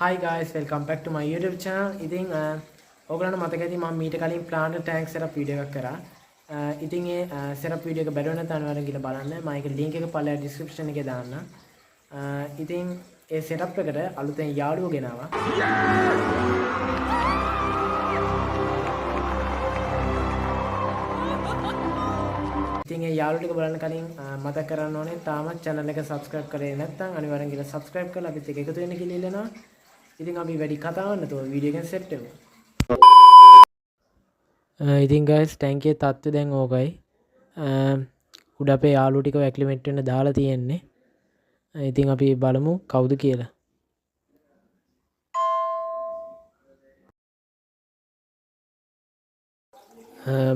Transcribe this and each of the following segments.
Hi guys, welcome back to my YouTube channel. ඉතින් ඔයගලන්ට මතක ඇති මම මීට කලින් plant tank setup video එකක් කරා. ඉතින් ඒ setup video එක බැලුව නැත්නම් අනිවාර්යෙන් ගිහලා බලන්න. මම ඒක link එක පළල description එකේ දාන්නම්. ඉතින් ඒ setup එකට අලුතෙන් යාළුවෝ ගෙනාවා. ඉතින් ඒ යාළුවෝ ටික බලන්න කලින් මතක් කරන්න ඕනේ තාමත් channel එක subscribe කරේ නැත්නම් අනිවාර්යෙන් ගිහලා subscribe කරලා අපිත් එක්ක එකතු වෙන්න කියලා ඉල්ලනවා. ඉතින් අපි වැඩි කතාවක් නැතුව වීඩියෝ එකෙන් සෙට් වෙමු. ඉතින් guys tank එකේ තත්ත්වය දැන් ඕකයි. උඩ අපේ යාළුවෝ ටිකව ඇක්ලිමේට් වෙන්න දාලා තියෙන්නේ. ඉතින් අපි බලමු කවුද කියලා.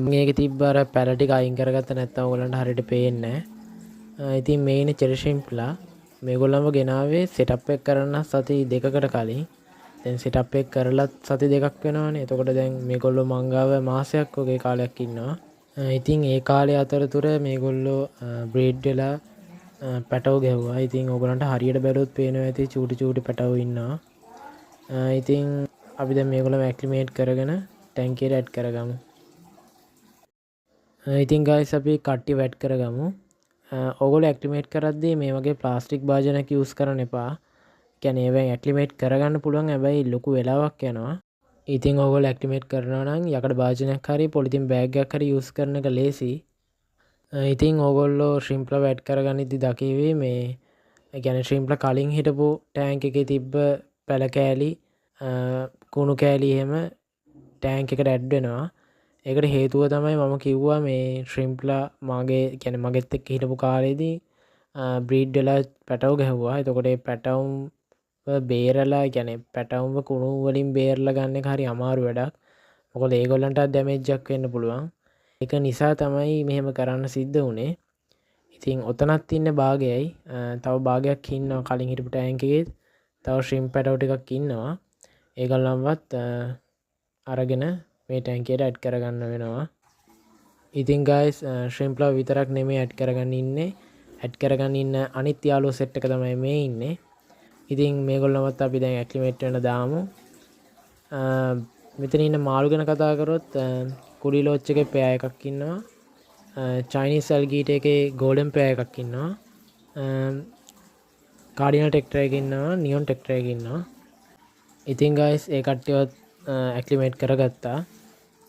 මේකේ තිබ්බ අර පැල ටික අයින් කරගත්ත නැත්නම් ඔයගලන්ට හරියට පේන්නේ නැහැ. ඉතින් මේ ඉන්නේ චෙරි ෂිම්ප්ලා. මේගොල්ලන්ව ගෙනාවේ සෙටප් එක කරන්න සති දෙකකට කලින්. දැන් සෙටප් එක කරලත් සති දෙකක් වෙනවනේ. එතකොට දැන් මේගොල්ලෝ මංගාව මාසයක් වගේ කාලයක් ඉන්නවා. ඉතින් ඒ කාලේ අතරතුර මේගොල්ලෝ බ්‍රීඩ් වෙලා පැටව ගැහුවා. ඉතින් ඕගලන්ට හරියට බැලුවොත් පේනවා ඇති චූටි චූටි පැටව ඉන්නවා. ඉතින් අපි දැන් මේගොල්ලෝ ඇක්ලිමේට් කරගෙන ටැංක් එකට ඇඩ් කරගමු. ඉතින් guys අපි කට්ටිය වැට් කරගමු. ඔයගොල්ලෝ ඇක්ලිමේට් කරද්දී මේ වගේ ප්ලාස්ටික් භාජනයක් යූස් කරන්න එපා. කියන්නේ ඒවෙන් ඇක්ලිමේට් කරගන්න පුළුවන් හැබැයි ලොකු වෙලාවක් යනවා. ඉතින් ඔයගොල්ලෝ ඇක්ලිමේට් කරනවා නම් යකඩ භාජනයක් හරි පොලිතින් බෑග් එකක් හරි යූස් කරන එක ලේසි. ඉතින් ඔයගොල්ලෝ ශ්‍රිම්ප්ලා වැට් කරගන්නදී දකිවි මේ කියන්නේ ශ්‍රිම්ප්ලා කලින් හිටපු ටැංක් එකේ තිබ්බ පැල කෑලි කුණු කෑලි එහෙම ටැංක් එකට ඇඩ් වෙනවා. ඒකට හේතුව තමයි මම කිව්වා මේ ශ්‍රිම්ප්ලා මගේ කියන්නේ මගෙත් එක්ක හිටපු කාලේදී බ්‍රීඩ් වෙලා පැටව ගැහුවා. එතකොට ඒ පැටවුම් බේරලා කියන්නේ පැටවුම්ව කුණු වලින් බේරලා ගන්න එක හරි අමාරු වැඩක්. මොකද ඒගොල්ලන්ට ඩැමේජ් එකක් වෙන්න පුළුවන්. ඒක නිසා තමයි මෙහෙම කරන්න සිද්ධ වුනේ. ඉතින් ඔතනත් ඉන්න භාගයයි තව භාගයක් ඉන්නවා කලින් හිටපු ටැංක් එකේ. තව ශ්‍රිම්ප් පැටව ටිකක් ඉන්නවා. ඒගොල්ලන්වත් අරගෙන මේ ටැංක් එකට ඇඩ් කරගන්න වෙනවා. ඉතින් guys ශ්‍රිම්ප්ලා විතරක් නෙමෙයි ඇඩ් කරගන්න ඉන්නේ. ඇඩ් කරගන්න ඉන්න අනිත් යාළුවෝ සෙට් එක තමයි මේ ඉන්නේ. ඉතින් මේගොල්ලොමත් අපි දැන් ඇක්ලිමේට් වෙන්න දාමු. මෙතන ඉන්න මාළු ගැන කතා කරොත් කුඩි ලෝච් එකේ පෙයා එකක් ඉන්නවා. චයිනීස් ඇල්ගීට එකේ ගෝල්ඩන් පෙයා එකක් ඉන්නවා. කාඩිනල් ටෙක්ටර් එකක් ඉන්නවා. නියොන් ටෙක්ටර් එකක් ඉන්නවා. ඉතින් guys ඒ කට්ටියවත් ඇක්ලිමේට් කරගත්තා.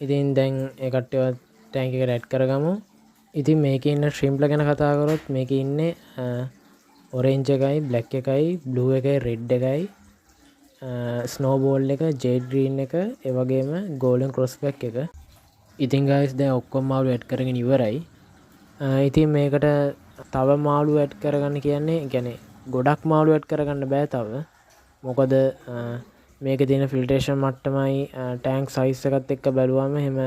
ඉතින් දැන් ඒ කට්ටියවත් ටැංක් එකට ඇඩ් කරගමු. ඉතින් මේකේ ඉන්න ශ්‍රිම්ප්ලා ගැන කතා කරොත් මේකේ ඉන්නේ ඔරෙන්ජ් එකයි බ්ලැක් එකයි බ්ලූ එකයි රෙඩ් එකයි ස්නෝබෝල් එක ජේඩ් ග්‍රීන් එක ඒ වගේම ගෝල්ඩන් ක්‍රොස්බැක් එක. ඉතින් guys දැන් ඔක්කොම මාළු ඇඩ් කරගෙන ඉවරයි. ඉතින් මේකට තව මාළු ඇඩ් කරගන්න කියන්නේ ගොඩක් මාළු ඇඩ් කරගන්න බෑ තව. මොකද මේකේ තියෙන ෆිල්ටරේෂන් මට්ටමයි ටැංක් සයිස් එකත් එක්ක බැලුවම එහෙම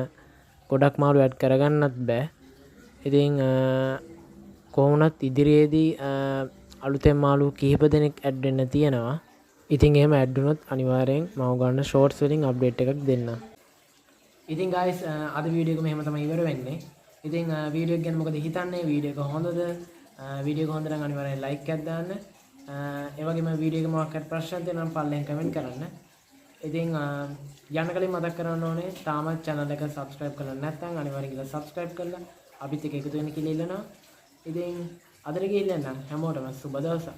ගොඩක් මාළු ඇඩ් කරගන්නත් බෑ. ඉතින් කොහොමවත් ඉදිරියේදී අලුතෙන් මාළු කිහිප දෙනෙක් ඇඩ් වෙන්න තියෙනවා. ඉතින් එහෙම ඇඩ් වුණොත් අනිවාර්යෙන් මම ගන්න ෂෝට්ස් වලින් අප්ඩේට් එකක් දෙන්නම්. ඉතින් guys අද වීඩියෝ එක මෙහෙම තමයි ඉවර වෙන්නේ. ඉතින් වීඩියෝ එක ගැන මොකද හිතන්නේ? වීඩියෝ එක හොඳද? වීඩියෝ එක හොඳ නම් අනිවාර්යෙන් ලයික් එකක් දාන්න. ඒ වගේම වීඩියෝ එක මොකක් හරි ප්‍රශ්නයක් තියෙනවා නම් පල්ලෙන් කමෙන්ට් කරන්න. ඉතින් යන්න කලින් මතක් කරන්න ඕනේ තාමත් channel එක subscribe කරලා නැත්නම් අනිවාර්යෙන් ගිහලා subscribe කරලා අපිත් එක්ක එකතු වෙන්න කියලා ඉල්ලනවා. ඉතින් අදට ගිහින් යන්න හැමෝටම සුබ දවසක්.